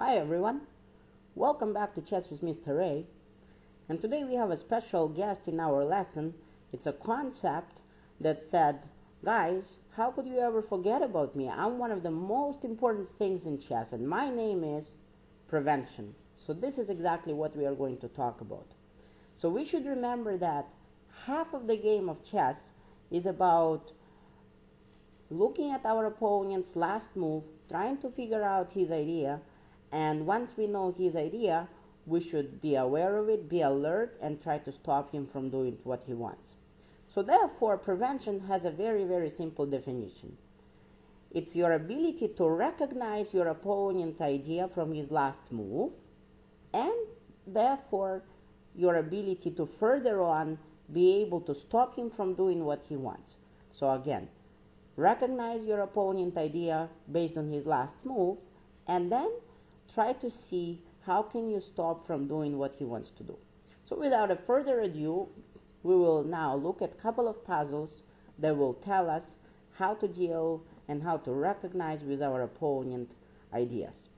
Hi everyone, welcome back to Chess with Mr. A. And today we have a special guest in our lesson. It's a concept that said, guys, how could you ever forget about me? I'm one of the most important things in chess and my name is prevention. So this is exactly what we are going to talk about. So we should remember that half of the game of chess is about looking at our opponent's last move, trying to figure out his idea, and once we know his idea, we should be aware of it, be alert, and try to stop him from doing what he wants. So therefore, prevention has a very, very simple definition. It's your ability to recognize your opponent's idea from his last move, and therefore your ability to further on be able to stop him from doing what he wants. So again, recognize your opponent's idea based on his last move, and then try to see how can you stop from doing what he wants to do. So without a further ado, we will now look at a couple of puzzles that will tell us how to deal and how to recognize with our opponent ideas.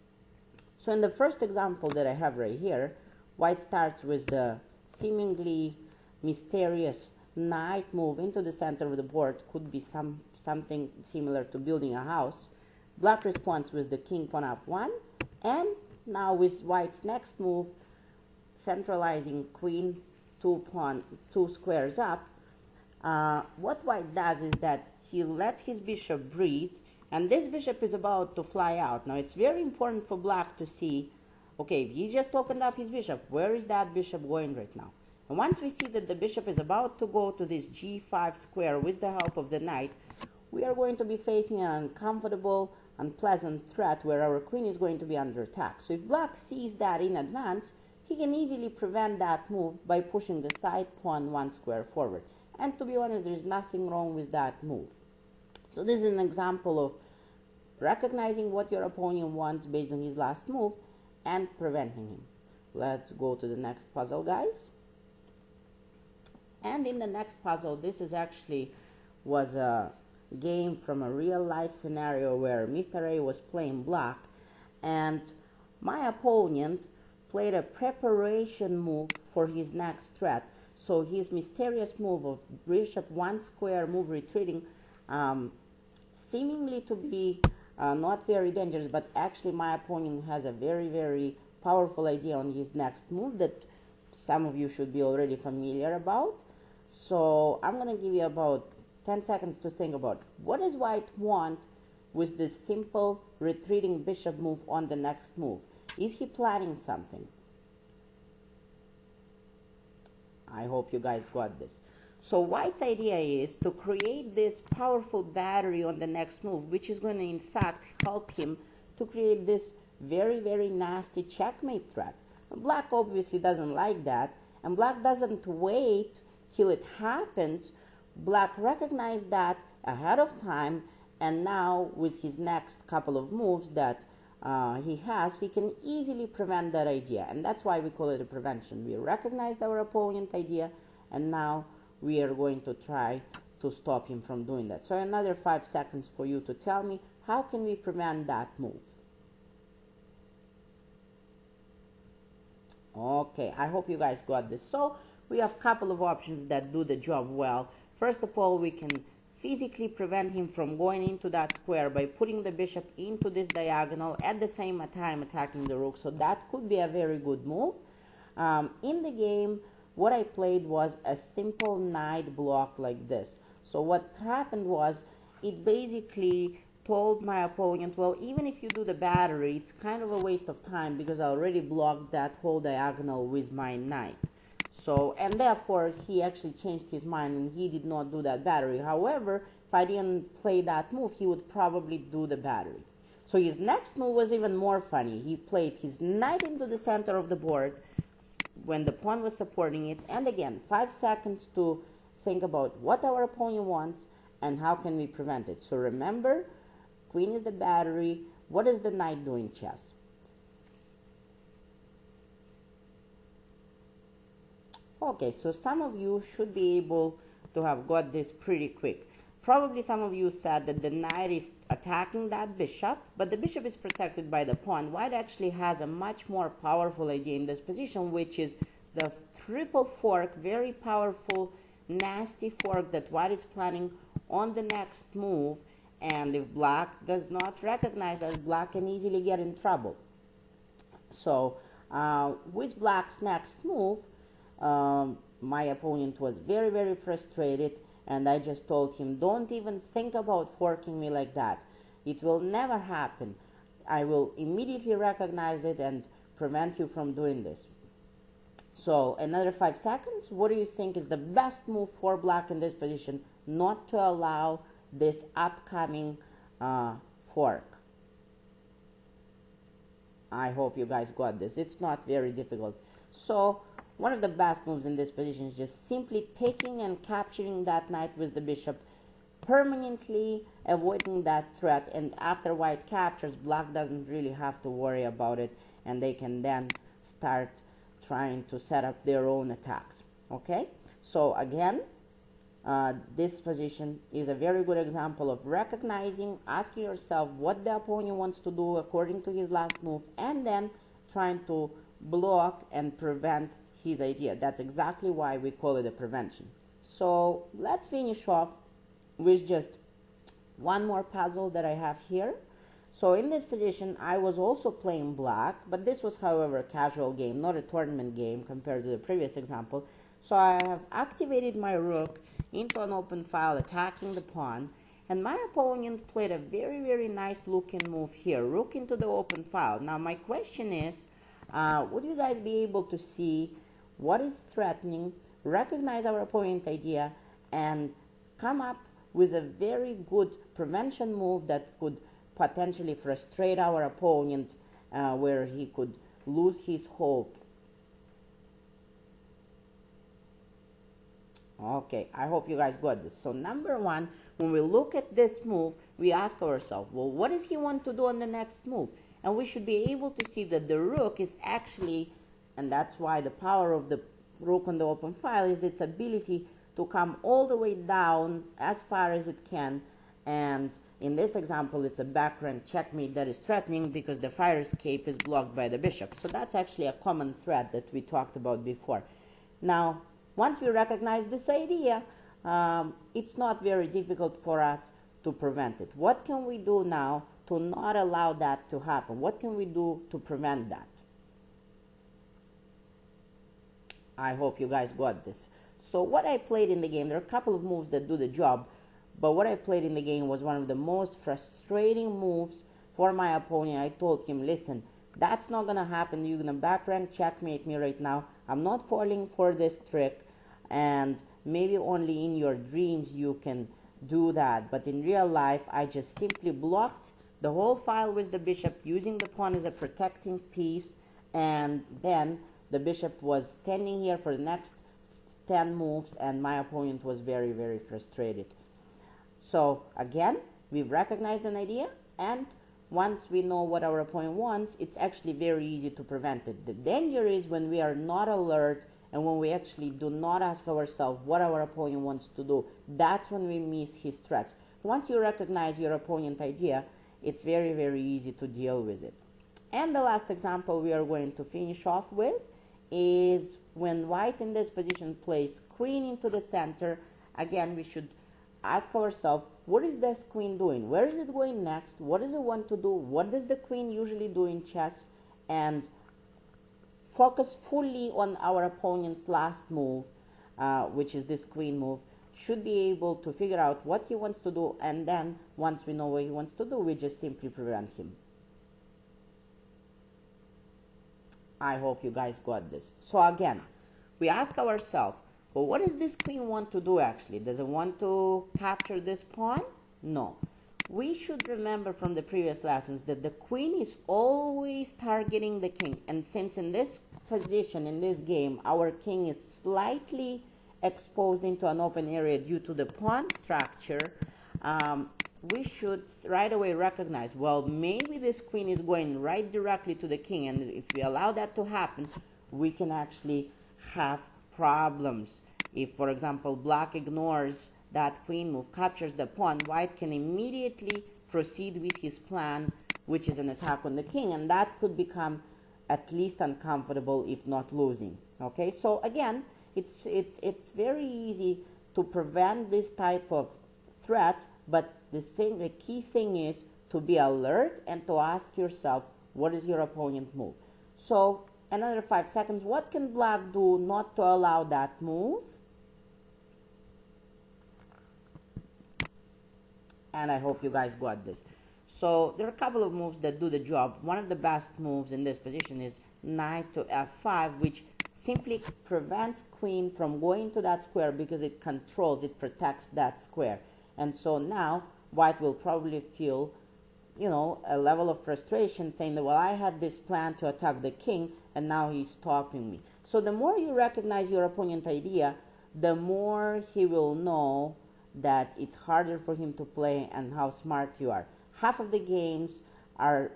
So in the first example that I have right here, white starts with the seemingly mysterious knight move into the center of the board. Could be something similar to building a house. Black responds with the king pawn up 1, and now with white's next move, centralizing queen 2 squares up, what white does is that he lets his bishop breathe, and this bishop is about to fly out. Now it's very important for black to see, okay, he just opened up his bishop. Where is that bishop going right now? And once we see that the bishop is about to go to this g5 square with the help of the knight, we are going to be facing an uncomfortable, unpleasant threat where our queen is going to be under attack. So if black sees that in advance, he can easily prevent that move by pushing the side pawn 1 square forward. And to be honest, there is nothing wrong with that move. So this is an example of recognizing what your opponent wants based on his last move and preventing him. Let's go to the next puzzle, guys. And in the next puzzle, this is actually was a game from a real life scenario where Mr. A was playing black and my opponent played a preparation move for his next threat. So his mysterious move of bishop 1 square move retreating seemingly to be not very dangerous, but actually my opponent has a very, very powerful idea on his next move that some of you should be already familiar about. So I'm going to give you about 10 seconds to think about what does white want with this simple retreating bishop move on the next move. Is he planning something? I hope you guys got this. So white's idea is to create this powerful battery on the next move, which is going to in fact help him to create this very, very nasty checkmate threat. Black obviously doesn't like that, and black doesn't wait till it happens. Black recognized that ahead of time, and now with his next couple of moves that he can easily prevent that idea, and that's why we call it a prevention. We recognized our opponent's idea, and now we are going to try to stop him from doing that. So another 5 seconds for you to tell me how can we prevent that move. Okay, I hope you guys got this. So we have a couple of options that do the job well. First of all, we can physically prevent him from going into that square by putting the bishop into this diagonal at the same time attacking the rook. So that could be a very good move. In the game, what I played was a simple knight block like this. So what happened was it basically told my opponent, well, even if you do the battery, it's kind of a waste of time because I already blocked that whole diagonal with my knight. So, and therefore, he actually changed his mind and he did not do that battery. However, if I didn't play that move, he would probably do the battery. So his next move was even more funny. He played his knight into the center of the board when the pawn was supporting it. And again, 5 seconds to think about what our opponent wants and how can we prevent it. So remember, queen is the battery. What does the knight do in chess? Okay, so some of you should be able to have got this pretty quick. Probably some of you said that the knight is attacking that bishop, but the bishop is protected by the pawn. White actually has a much more powerful idea in this position, which is the triple fork, very powerful, nasty fork that white is planning on the next move. And if black does not recognize that, black can easily get in trouble. So with black's next move, my opponent was very, very frustrated, and I just told him, don't even think about forking me like that. It will never happen. I will immediately recognize it and prevent you from doing this. So another 5 seconds. What do you think is the best move for black in this position, not to allow this upcoming fork? I hope you guys got this. It's not very difficult. So one of the best moves in this position is just simply taking and capturing that knight with the bishop, permanently avoiding that threat. And after white captures, black doesn't really have to worry about it, and they can then start trying to set up their own attacks. Okay, so again, this position is a very good example of recognizing, asking yourself what the opponent wants to do according to his last move, and then trying to block and prevent his idea. That's exactly why we call it a prevention. So let's finish off with just one more puzzle that I have here. So in this position, I was also playing black, but this was, however, a casual game, not a tournament game compared to the previous example. So I have activated my rook into an open file, attacking the pawn, and my opponent played a very, very nice looking move here, rook into the open file. Now my question is, would you guys be able to see what is threatening, recognize our opponent's idea, and come up with a very good prevention move that could potentially frustrate our opponent, where he could lose his hope? Okay, I hope you guys got this. So number one, when we look at this move, we ask ourselves, well, what does he want to do on the next move? And we should be able to see that the rook is actually, and that's why the power of the rook on the open file is its ability to come all the way down as far as it can. And in this example, it's a backrank checkmate that is threatening because the fire escape is blocked by the bishop. So that's actually a common threat that we talked about before. Now, once we recognize this idea, it's not very difficult for us to prevent it. What can we do now to not allow that to happen? What can we do to prevent that? I hope you guys got this. So what I played in the game, there are a couple of moves that do the job, but what I played in the game was one of the most frustrating moves for my opponent. I told him, listen, that's not going to happen. You're going to backrank checkmate me right now. I'm not falling for this trick, and maybe only in your dreams you can do that. But in real life, I just simply blocked the whole file with the bishop, using the pawn as a protecting piece, and then the bishop was standing here for the next 10 moves, and my opponent was very, very frustrated. So again, we've recognized an idea, and once we know what our opponent wants, it's actually very easy to prevent it. The danger is when we are not alert and when we actually do not ask ourselves what our opponent wants to do. That's when we miss his threats. Once you recognize your opponent's idea, it's very, very easy to deal with it. And the last example we are going to finish off with is when white in this position plays queen into the center. Again, we should ask ourselves, what is this queen doing? Where is it going next? What does it want to do? What does the queen usually do in chess? And focus fully on our opponent's last move, which is this queen move. Should be able to figure out what he wants to do, and then once we know what he wants to do, we just simply prevent him. I hope you guys got this. So again, we ask ourselves, well, what does this queen want to do actually? Does it want to capture this pawn? No. We should remember from the previous lessons that the queen is always targeting the king. And since in this position, in this game, our king is slightly exposed into an open area due to the pawn structure, we should right away recognize, well, maybe this queen is going right directly to the king, and if we allow that to happen, we can actually have problems. If, for example, black ignores that queen move captures the pawn, white can immediately proceed with his plan, which is an attack on the king, and that could become at least uncomfortable, if not losing. Okay, so again, it's very easy to prevent this type of threats, but the key thing is to be alert and to ask yourself, what is your opponent move? So another 5 seconds. What can black do not to allow that move? And I hope you guys got this. So there are a couple of moves that do the job. One of the best moves in this position is knight to f5, which simply prevents queen from going to that square because it controls, it protects that square. And so now white will probably feel, a level of frustration, saying that, well, I had this plan to attack the king and now he's stopping me. So the more you recognize your opponent's idea, the more he will know that it's harder for him to play and how smart you are. Half of the games are,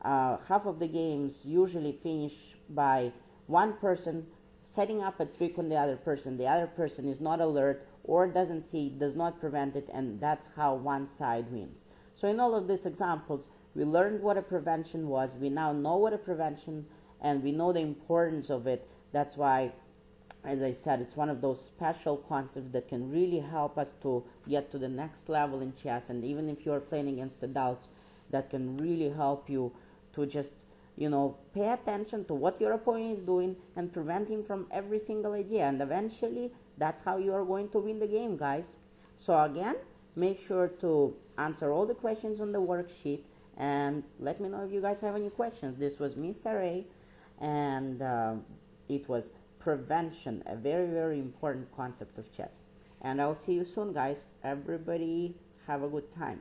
half of the games usually finish by one person setting up a trick on the other person. The other person is not alert or doesn't see, does not prevent it, and that's how one side wins. So in all of these examples, we learned what a prevention was. We now know what a prevention, and we know the importance of it. That's why, as I said, it's one of those special concepts that can really help us to get to the next level in chess. And even if you're playing against adults, that can really help you to just, pay attention to what your opponent is doing and prevent him from every single idea. And eventually, that's how you are going to win the game, guys. So again, make sure to answer all the questions on the worksheet and let me know if you guys have any questions. This was Mr. A, and it was prevention, a very, very important concept of chess. And I'll see you soon, guys. Everybody have a good time.